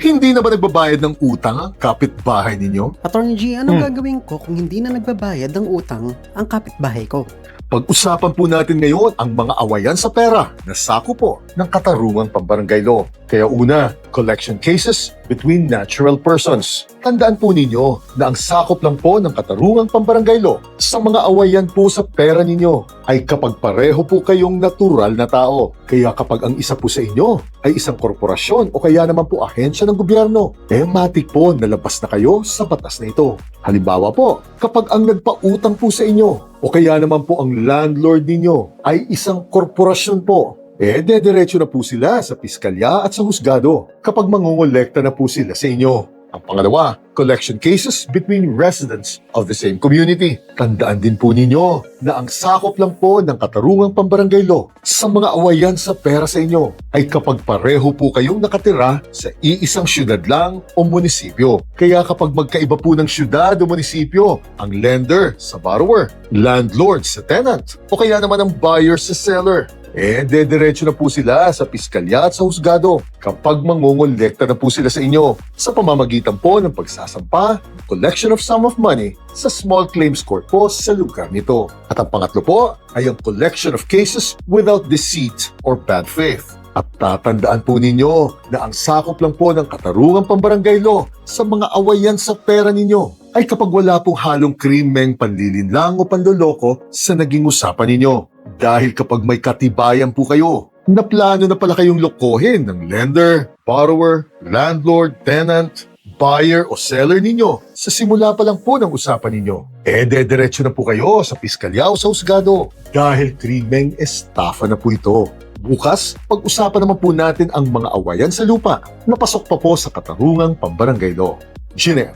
Hindi na ba nagbabayad ng utang ang kapitbahay ninyo? Attorney G, anong gagawin ko kung hindi na nagbabayad ng utang ang kapitbahay ko? Pag-usapan po natin ngayon ang mga awayan sa pera na sako po ng katarungang pambarangay law. Kaya una, collection cases between natural persons. Tandaan po ninyo na ang sakop lang po ng katarungang pambarangay law sa mga awayan po sa pera ninyo ay kapag pareho po kayong natural na tao. Kaya kapag ang isa po sa inyo ay isang korporasyon o kaya naman po ahensya ng gobyerno, matik po na labas na kayo sa batas na ito. Halimbawa po, kapag ang nagpautang po sa inyo o kaya naman po ang landlord ninyo ay isang korporasyon po, dediretso na po sila sa piskalya at sa husgado kapag mangongolekta na po sila sa inyo. Ang pangalawa, collection cases between residents of the same community. Tandaan din po ninyo na ang sakop lang po ng katarungang pambarangay law sa mga awayan sa pera sa inyo ay kapag pareho po kayong nakatira sa iisang syudad lang o munisipyo. Kaya kapag magkaiba po ng syudad o munisipyo, ang lender sa borrower, landlord sa tenant, o kaya naman ang buyer sa seller, dediretso na po sila sa piskalya at sa husgado kapag mangongolekta na po sila sa inyo sa pamamagitan po ng pagsasampa ng collection of sum of money sa small claims court po sa lugar nito. At ang pangatlo po ay ang collection of cases without deceit or bad faith. At tatandaan po ninyo na ang sakop lang po ng katarungang pambarangay law sa mga awayan sa pera ninyo ay kapag wala pong halong krimeng panlilinlang o panloloko sa naging usapan ninyo. Dahil kapag may katibayan po kayo na plano na pala kayong lokohin ng lender, borrower, landlord, tenant, buyer o seller ninyo sa simula pa lang po ng usapan ninyo, dediretso na po kayo sa piskalya o sa husgado dahil krimeng estafa na po ito. Bukas, pag-usapan naman po natin ang mga awayan sa lupa na pasok pa po sa katarungang pambarangay law. Giner,